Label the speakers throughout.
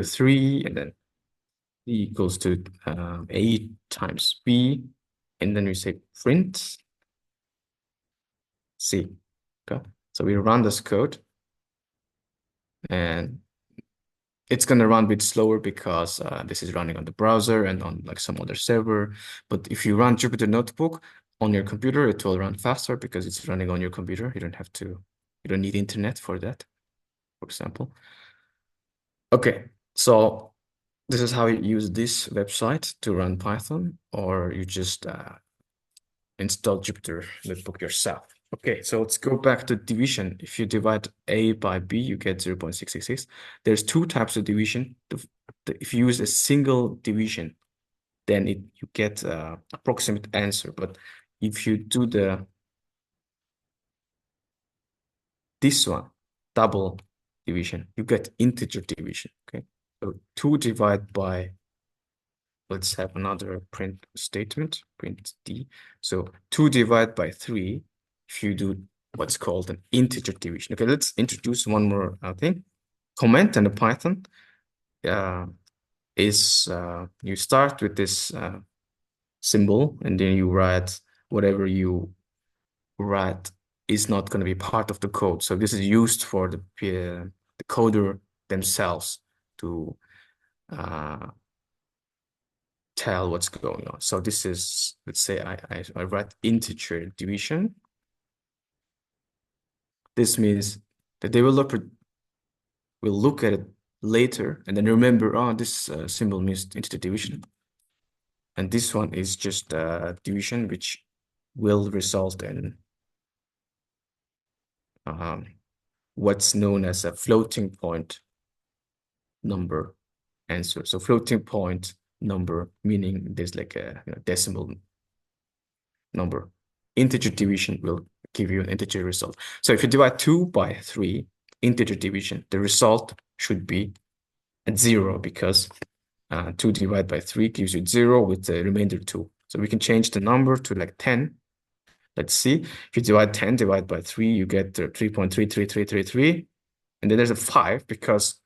Speaker 1: 3, and then b equals to a times b, and then we say print c. Okay, so we run this code, and it's going to run a bit slower because this is running on the browser and on like some other server. But if you run Jupyter Notebook on your computer, it will run faster because it's running on your computer. You don't need internet for that, for example. Okay, so this is how you use this website to run Python, or you just install Jupyter Notebook yourself. Okay, so let's go back to division. If you divide A by B, you get 0.666. There's two types of division. If you use a single division, then you get approximate answer. But if you do this one, double division, you get integer division. Okay, so 2 divided by, let's have another print statement, print D. So 2 divided by 3, if you do what's called an integer division. Okay, let's introduce one more thing. Comment in the Python is you start with this symbol, and then you write whatever you write is not going to be part of the code. So this is used for the coder themselves to tell what's going on. So this is, let's say I write integer division. This means the developer will look at it later and then remember, oh, this symbol means integer division. And this one is just division, which will result in what's known as a floating point number answer. So floating point number, meaning there's like a decimal number. Integer division will give you an integer result. So if you divide 2 by 3, integer division, the result should be at 0 because 2 divided by 3 gives you 0 with the remainder 2. So we can change the number to like 10. Let's see. If you divide 10 divided by 3, you get 3.33333. And then there's a 5 because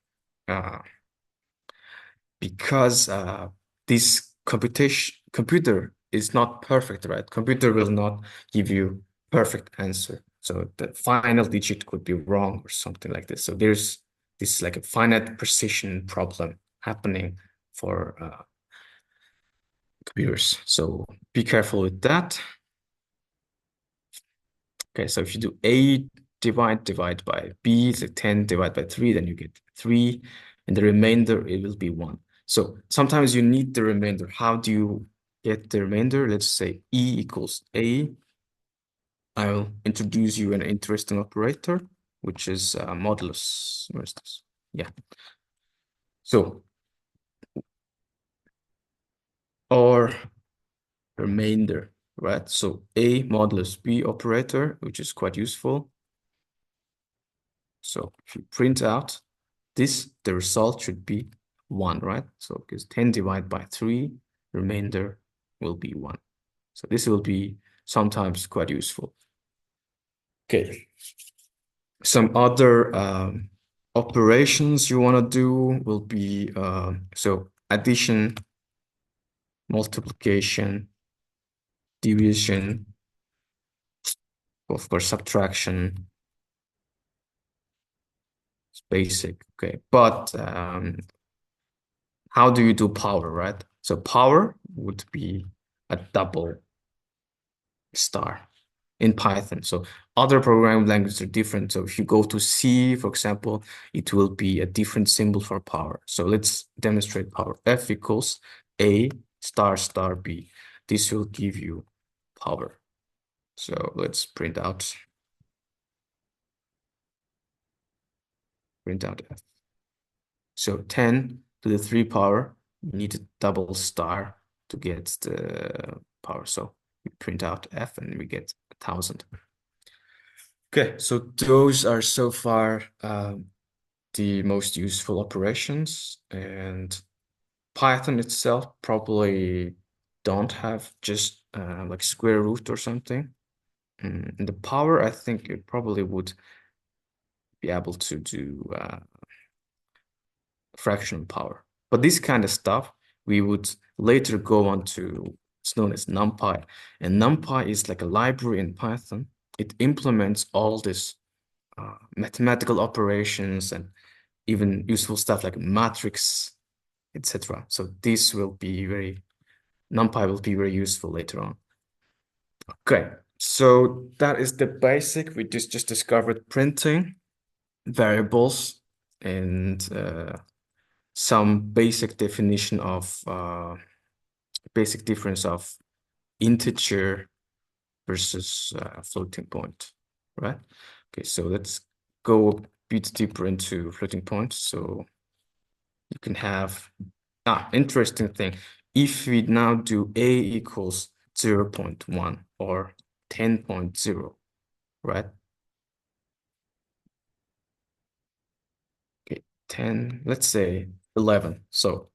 Speaker 1: this computer is not perfect, right? Computer will not give you perfect answer. So the final digit could be wrong or something like this. So there's this like a finite precision problem happening for computers. So be careful with that. Okay, so if you do A divide by B, so 10 divided by 3, then you get 3, and the remainder, it will be 1. So sometimes you need the remainder. How do you get the remainder? Let's say E equals A. I'll introduce you an interesting operator, which is modulus. Where's this? Yeah. So, or remainder, right? So A modulus B operator, which is quite useful. So if you print out this, the result should be 1, right? So because 10 divided by 3, remainder will be 1. So this will be sometimes quite useful. Okay. Some other operations you want to do will be, so addition, multiplication, division, of course, subtraction. It's basic, okay. But how do you do power, right? So power would be a double star in Python. So other programming languages are different. So if you go to C, for example, it will be a different symbol for power. So let's demonstrate power. F equals A star star B. This will give you power. So let's print out F. So 10 to the 3 power, you need a double star to get the power. So we print out F and we get 1,000. Okay, so those are so far the most useful operations, and Python itself probably don't have just like square root or something. And the power, I think it probably would be able to do fractional power. But this kind of stuff we would later go on to, it's known as NumPy. And NumPy is like a library in Python. It implements all this mathematical operations and even useful stuff like matrix, etc. So this will be NumPy will be very useful later on. Okay, so that is the basic. We just discovered printing, variables, and some basic definition of basic difference of integer versus floating point, right? Okay, so let's go a bit deeper into floating point. So you can have interesting thing. If we now do a equals 0.1 or 10.0, right? Okay, 10, let's say 11. So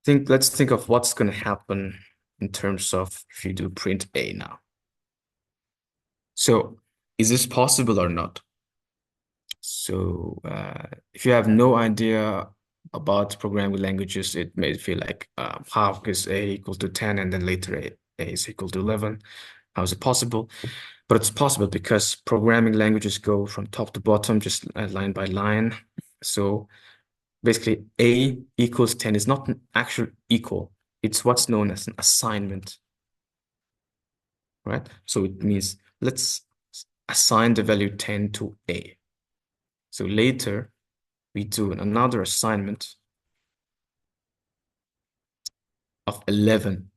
Speaker 1: let's think of what's going to happen in terms of if you do print a now. So is this possible or not? So if you have no idea about programming languages, it may feel like how is a equal to 10 and then later a is equal to 11? How is it possible? But it's possible because programming languages go from top to bottom, just line by line. So basically a equals 10 is not an actual equal. It's what's known as an assignment, right? So it means let's assign the value 10 to a. So later we do another assignment of 11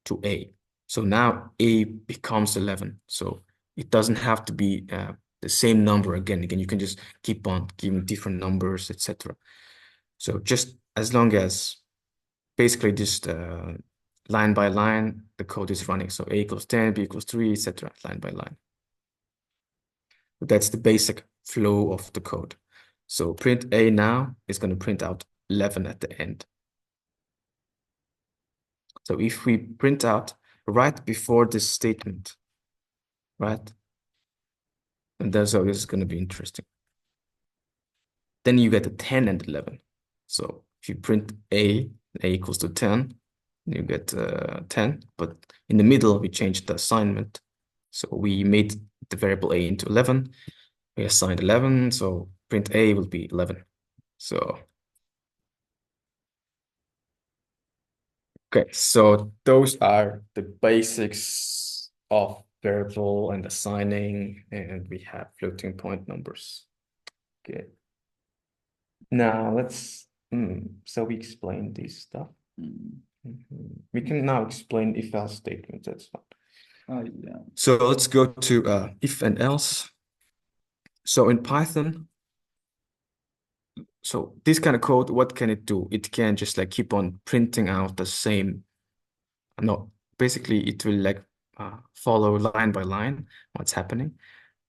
Speaker 1: to a. So now a becomes 11. So it doesn't have to be the same number again. Again, you can just keep on giving different numbers, etc. So just as long as basically just line by line, the code is running. So a equals 10, b equals 3, etc. line by line. That's the basic flow of the code. So print a now is going to print out 11 at the end. So if we print out right before this statement, right? And that's how this is going to be interesting. Then you get a 10 and 11. So if you print a equals to 10, you get 10. But in the middle, we changed the assignment. So we made the variable a into 11. We assigned 11, so print a will be 11. So, okay, so those are the basics of variable and assigning, and we have floating point numbers. Okay. Now so we explained this stuff. We can now explain if-else statements. That's fine.
Speaker 2: Oh, yeah.
Speaker 1: So let's go to if and else. So in Python, so this kind of code, what can it do? It can just like keep on printing out the same. No, basically it will like follow line by line what's happening,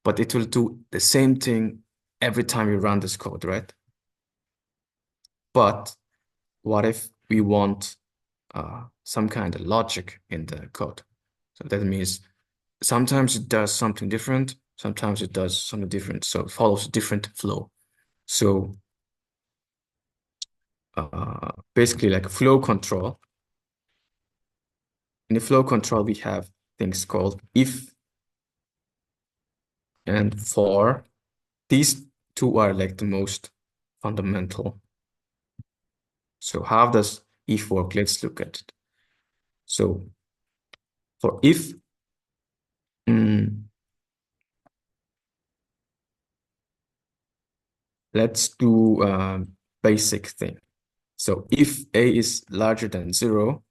Speaker 1: but it will do the same thing every time you run this code, right? But what if we want some kind of logic in the code? So that means sometimes it does something different, sometimes it does something different. So it follows a different flow. So basically like flow control. In the flow control, we have things called if and for. These two are like the most fundamental. So how does if work? Let's look at it. So for if, let's do a basic thing. So if a is larger than 0,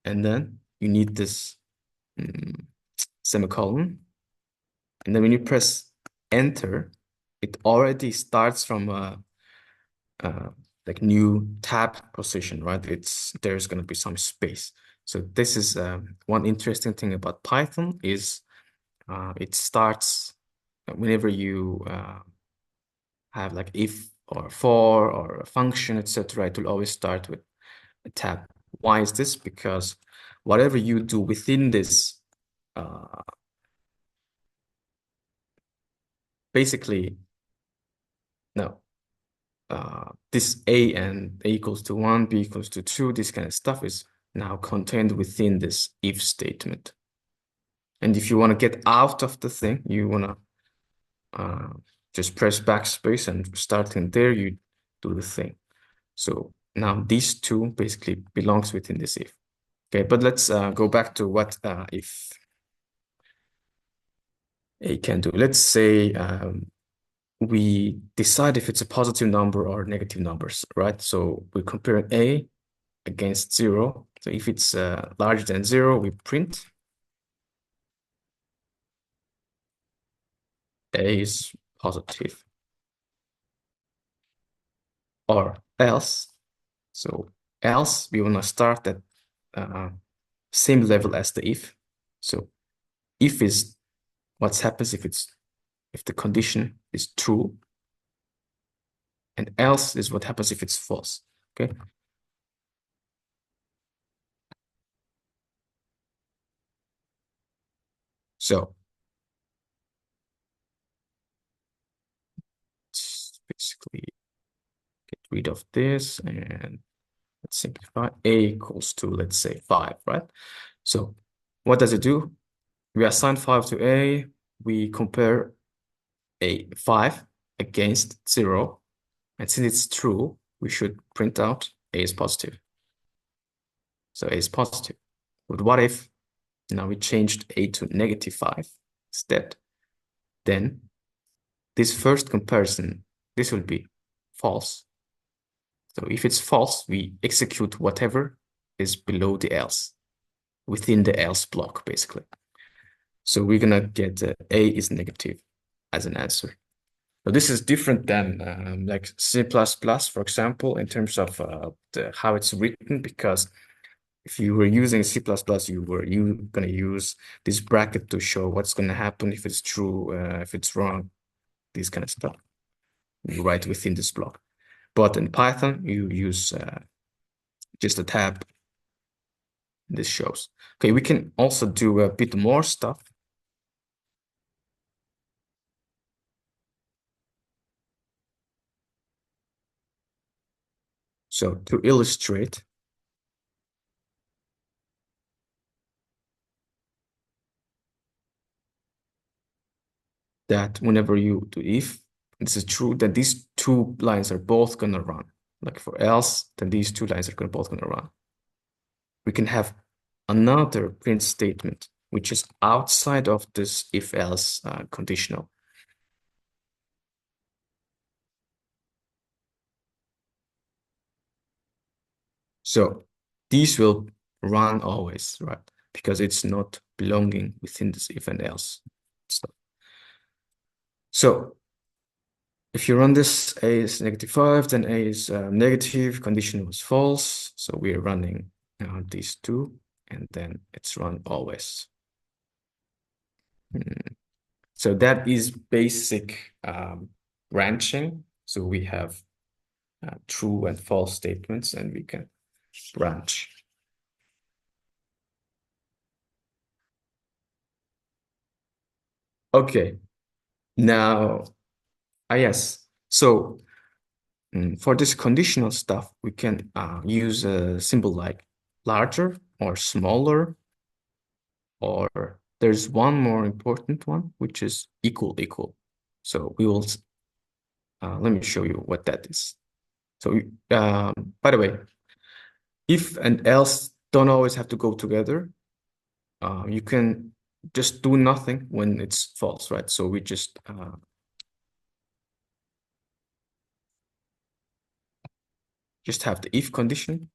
Speaker 1: and then you need this semicolon, and then when you press enter, it already starts from a like new tab position, right? There's going to be some space. So this is one interesting thing about Python is it starts whenever you have like if or for or a function, etc. It will always start with a tab. Why is this? Because whatever you do within this, basically, no. this A and A equals to 1, B equals to 2, this kind of stuff is now contained within this if statement. And if you want to get out of the thing, you want to just press backspace, and starting there, you do the thing. So now these two basically belongs within this if. Okay, but let's go back to what if A can do. Let's say we decide if it's a positive number or negative numbers, right? So we compare A against 0. So if it's larger than 0, we print A is positive, or else. So else we want to start at same level as the if. So if is what happens if the condition is true, and else is what happens if it's false. Okay. So let's basically get rid of this and let's simplify. A equals to, let's say, 5, right? So what does it do? We assign 5 to A. We compare A 5 against 0. And since it's true, we should print out A is positive. So A is positive. But what if now we changed A to -5 instead? Then this first comparison, this will be false. So if it's false, we execute whatever is below the else, within the else block, basically. So we're gonna get A is negative as an answer. So this is different than like C++, for example, in terms of how it's written, because if you were using C++, you gonna use this bracket to show what's gonna happen if it's true, if it's wrong, this kind of stuff. You write within this block. But in Python, you use just a tab. This shows. Okay, we can also do a bit more stuff. So to illustrate, that whenever you do if this is true, then these two lines are both gonna run. Like for else, then these two lines are both gonna run. We can have another print statement which is outside of this if-else conditional. So these will run always, right? Because it's not belonging within this if and else stuff. So if you run this, A is -5, then A is negative, condition was false. So we're running these two, and then it's run always. So that is basic branching. So we have true and false statements, and we can branch. Okay, now, yes. So for this conditional stuff, we can use a symbol like larger or smaller, or there's one more important one, which is equal equal. So we will, let me show you what that is. So by the way, if and else don't always have to go together. You can just do nothing when it's false, right? So we just have the if condition,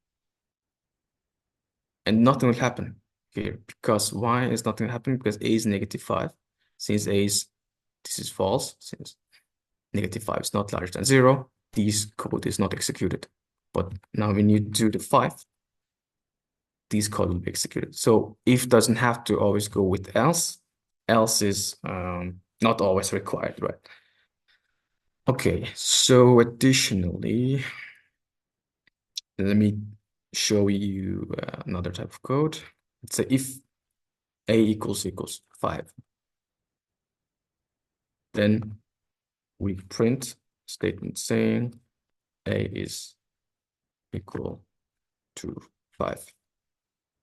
Speaker 1: and nothing will happen here. Because why is nothing happening? Because A is -5. Since this is false, since -5 is not larger than 0, this code is not executed. But now when you do the 5, this code will be executed. So if doesn't have to always go with else. Else is not always required, right? Okay, so additionally, let me show you another type of code. Let's say if A equals 5, then we print statement saying A is equal to 5.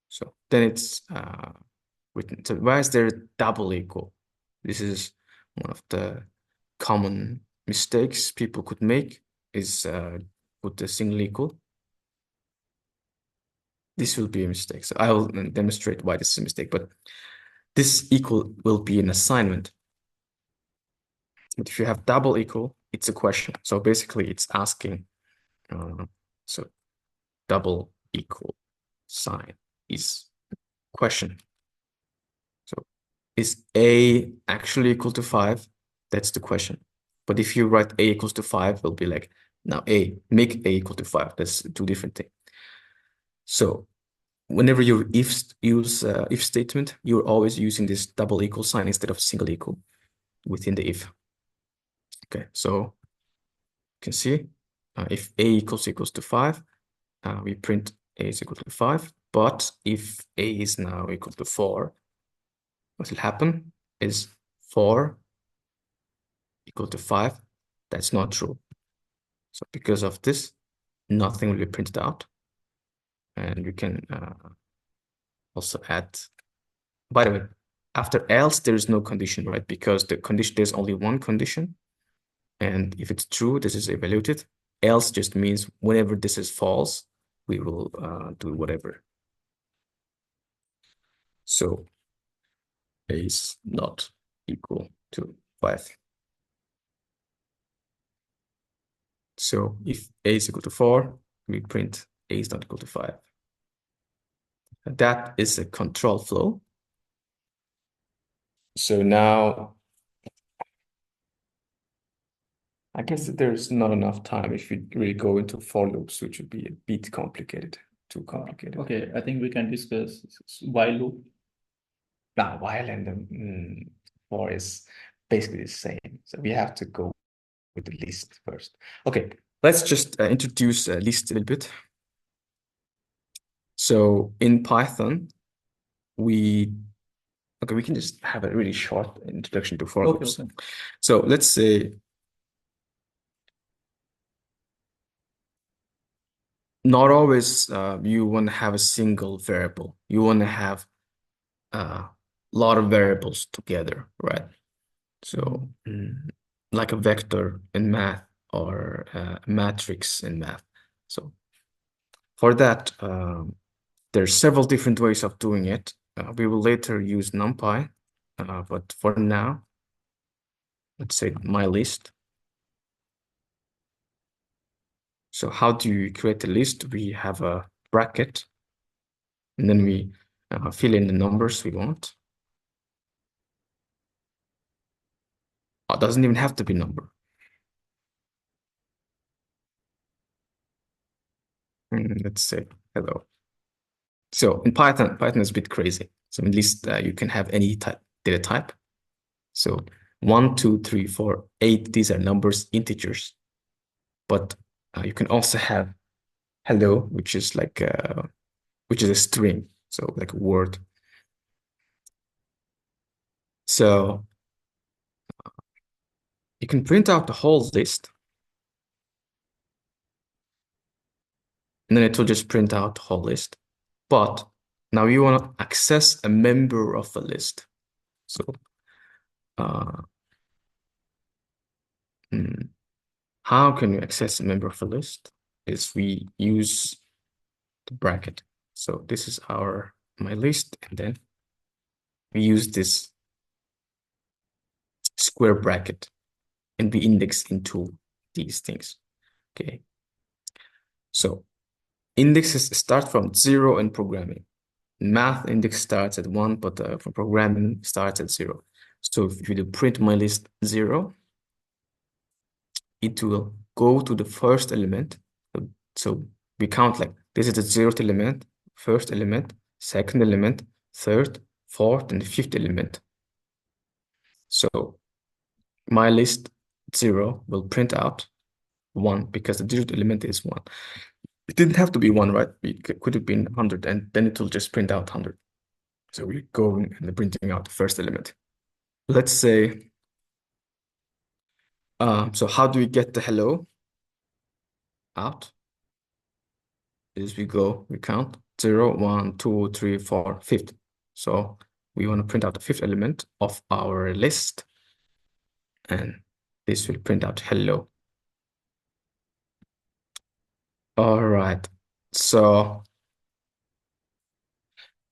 Speaker 1: So then it's written. So why is there double equal? This is one of the common mistakes people could make is put a single equal. This will be a mistake. So I will demonstrate why this is a mistake, but this equal will be an assignment. But if you have double equal, it's a question. So basically it's asking, so double equal sign is question. So is A actually equal to 5? That's the question. But if you write A equals to 5, it'll be like, now A, make A equal to 5. That's two different things. So whenever you use if statement, you're always using this double equal sign instead of single equal within the if. Okay, so you can see if A equals to 5, we print A is equal to 5. But if A is now equal to 4, what will happen is 4 equal to 5. That's not true. So because of this, nothing will be printed out. And you can also add, by the way, after else, there is no condition, right? Because the condition, there's only one condition. And if it's true, this is evaluated. Else just means whenever this is false, we will do whatever. So A is not equal to 5. So if A is equal to 4, we print A is not equal to 5. That is a control flow. So now, I guess that there's not enough time if we really go into for loops, which would be a bit complicated, too complicated.
Speaker 2: Okay, I think we can discuss while loop.
Speaker 1: Now, while and the for is basically the same. So we have to go with the list first. Okay, let's just introduce a list a little bit. So in Python, we can just have a really short introduction to for loops.
Speaker 2: Okay.
Speaker 1: So let's say not always you want to have a single variable. You want to have a lot of variables together, right? So like a vector in math or a matrix in math. So for that, there's several different ways of doing it. We will later use NumPy, but for now, let's say my list. So how do you create a list? We have a bracket, and then we fill in the numbers we want. It doesn't even have to be number. Let's say hello. So in Python is a bit crazy. So in list, you can have any type data type. So 1, 2, 3, 4, 8, these are numbers, integers. But you can also have hello, which is like which is a string, so like a word. So you can print out the whole list, and then it will just print out the whole list. But now you want to access a member of a list. So how can you access a member of a list? Is we use the bracket. So this is my list, and then we use this square bracket, and we index into these things. Okay. So indexes start from 0 in programming. Math index starts at 1, but for programming starts at 0. So if you do print my list 0, it will go to the first element. So we count like this is the 0th element, first element, second element, third, fourth, and the fifth element. So my list 0 will print out 1 because the 0th element is 1. It didn't have to be 1, right? It could have been 100, and then it will just print out 100. So we're going and printing out the first element. Let's say, so how do we get the hello? out. As we go, we count 0, 1, 2, 3, 4, fifth. So we want to print out the fifth element of our list, and this will print out hello. All right. So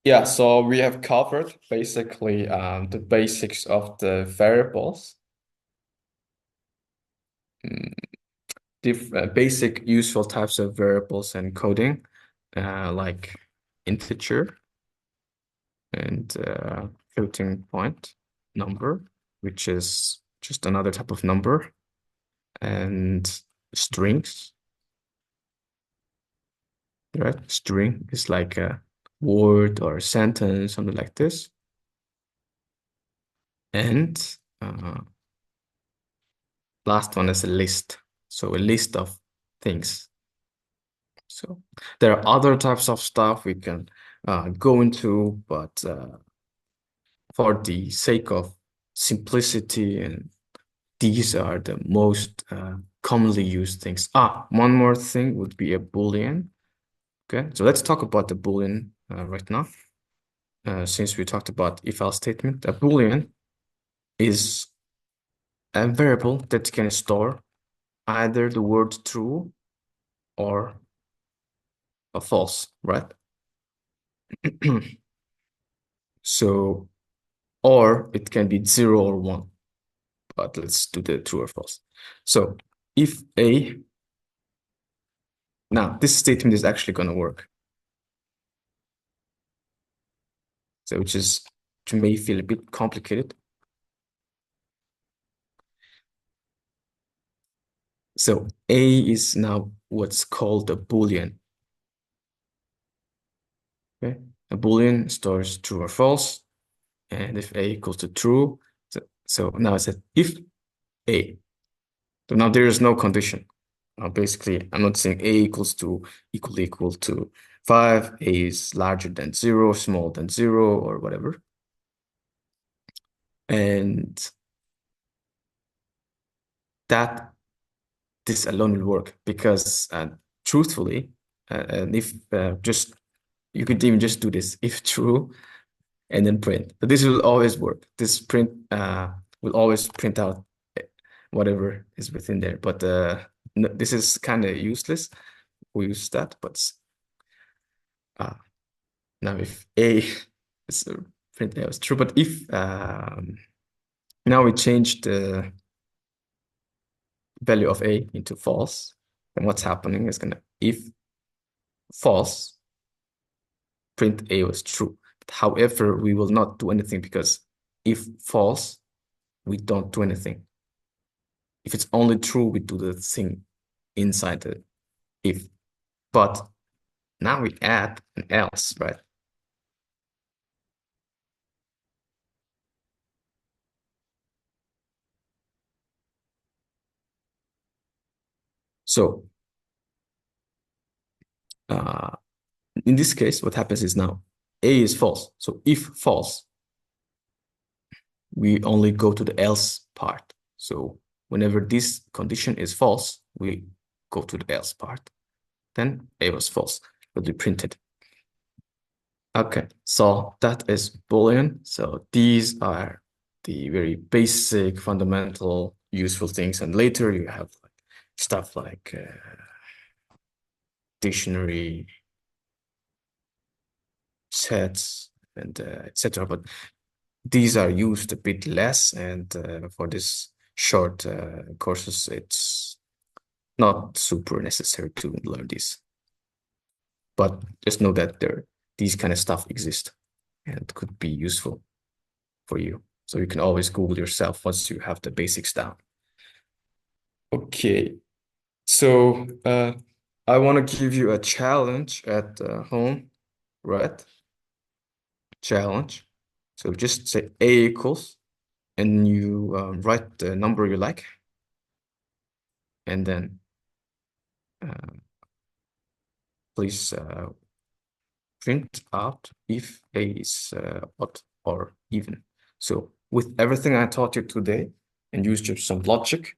Speaker 1: yeah, so we have covered basically the basics of the variables. Basic useful types of variables and coding, like integer and floating point number, which is just another type of number, and strings, right? String is like a word or a sentence, something like this. And last one is a list. So a list of things. So there are other types of stuff we can go into, but for the sake of simplicity, and these are the most commonly used things. One more thing would be a Boolean. Okay, so let's talk about the Boolean right now. Since we talked about if-else statement, a Boolean is a variable that can store either the word true or a false, right? So, or it can be 0 or 1, but let's do the true or false. So if A, now this statement is actually going to work. So which may feel a bit complicated. So A is now what's called a Boolean. Okay, a Boolean stores true or false, and if A equals to true, so now it says if A. So now there is no condition. Basically, I'm not saying A equal to 5, A is larger than 0, smaller than 0, or whatever. And that this alone will work because truthfully, and if just you could even just do this if true and then print. But this will always work. This print will always print out whatever is within there. But no, this is kind of useless. We use that, but now if A is print A was true, but if now we change the value of A into false, then what's happening is gonna if false, print A was true. But however, we will not do anything because if false, we don't do anything. If it's only true, we do the thing inside the if. But now we add an else, right? So in this case, what happens is now A is false. So if false, we only go to the else part. So whenever this condition is false, we go to the else part. Then A was false, will be printed. Okay, so that is Boolean. So these are the very basic, fundamental, useful things. And later you have like stuff like dictionary, sets, and etc. But these are used a bit less, and for this short courses, it's not super necessary to learn this. But just know that these kind of stuff exist and could be useful for you. So you can always Google yourself once you have the basics down. Okay, so I want to give you a challenge at home, right? Challenge. So just say A equals, and you write the number you like, and then please print out if A is odd or even. So with everything I taught you today, and use just some logic,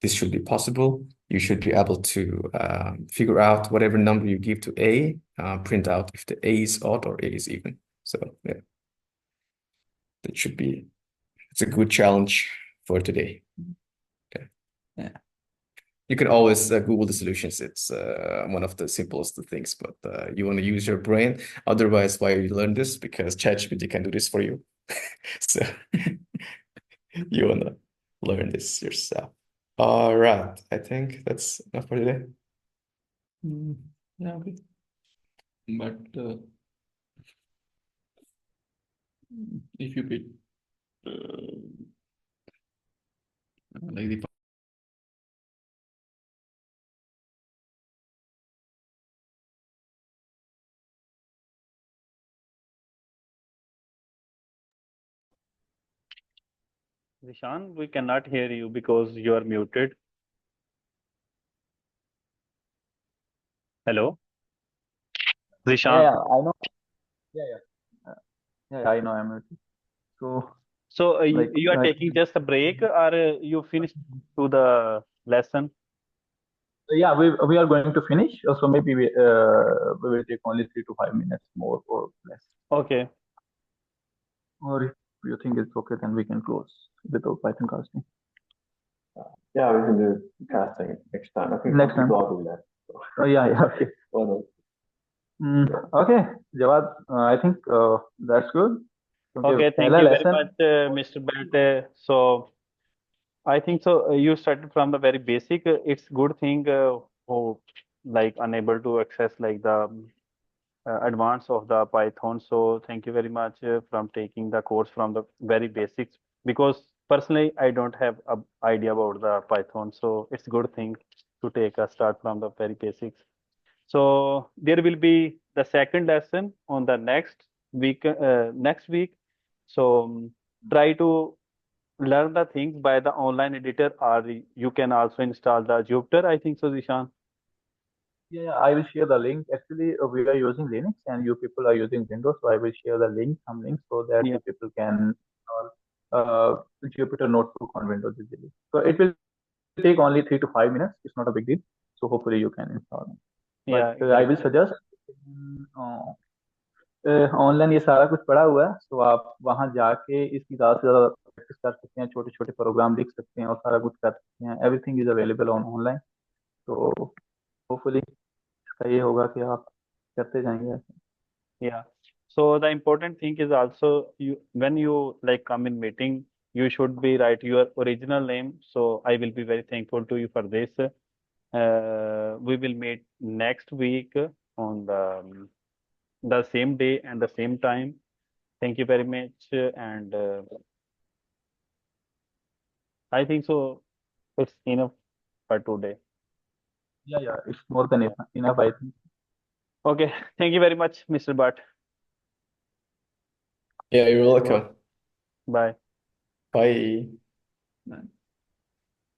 Speaker 1: this should be possible. You should be able to figure out whatever number you give to A, print out if the A is odd or A is even. So yeah, that should be, it's a good challenge for today. Okay. Yeah. You can always Google the solutions. It's one of the simplest things, but you want to use your brain. Otherwise, why you learn this? Because ChatGPT can do this for you. So you want to learn this yourself. All right. I think that's enough for today.
Speaker 2: Yeah, okay. But if you bit like the Zishan, we cannot hear you because you are muted. Hello, Zishan.
Speaker 3: Yeah, I know. Yeah, I know. I'm okay. So,
Speaker 2: So
Speaker 3: like,
Speaker 2: you are taking just a break, or you finished to the lesson?
Speaker 3: yeah, we are going to finish. So maybe we will take only 3 to 5 minutes more or less.
Speaker 2: Okay.
Speaker 3: Or if you think it's okay, then we can close without Python casting.
Speaker 1: Yeah, we can do casting next time. I think
Speaker 3: Next time.
Speaker 1: people are doing that.
Speaker 3: Oh, yeah, okay.
Speaker 1: Well, no.
Speaker 3: Okay, Jawad, I think that's good.
Speaker 2: Okay, thank
Speaker 3: पहला
Speaker 2: you very
Speaker 3: lesson.
Speaker 2: much, Mr. Belt. So I think so. You started from the very basic. It's good thing who like unable to access like the advance of the Python. So thank you very much from taking the course from the very basics, because personally I don't have a idea about the Python. So it's good thing to take a start from the very basics. So there will be the second lesson on the next week. So try to learn the things by the online editor, or you can also install the Jupyter. I think so, Zishan.
Speaker 3: Yeah, I will share the link. Actually, we are using Linux and you people are using Windows. So I will share the link, some links, so that
Speaker 2: Yeah.
Speaker 3: you people can install Jupyter Notebook on Windows easily. So it will take only 3 to 5 minutes. It's not a big deal. So hopefully you can install it.
Speaker 2: Yeah,
Speaker 3: But I will
Speaker 2: exactly.
Speaker 3: suggest online ये सारा कुछ पड़ा हुआ है, तो आप वहां जाके इसकी ज़्यादा से ज़्यादा प्रैक्टिस कर सकते हैं, छोटे छोटे प्रोग्राम लिख सकते हैं और सारा कुछ कर सकते हैं. Everything is available on online. तो होपफुली इसका ये होगा कि आप करते जाएंगे ऐसे.
Speaker 2: Yeah. So the important thing is also you when you like come in meeting, you should be write your original name. So I will be very thankful to you for this. We will meet next week on the same day and the same time. Thank you very much, and I think so. It's enough for today.
Speaker 3: Yeah, it's more than enough, I think.
Speaker 2: Okay. Thank you very much, Mr. Bhatt.
Speaker 1: Yeah, you're welcome.
Speaker 2: Bye.
Speaker 1: Bye.
Speaker 2: Bye.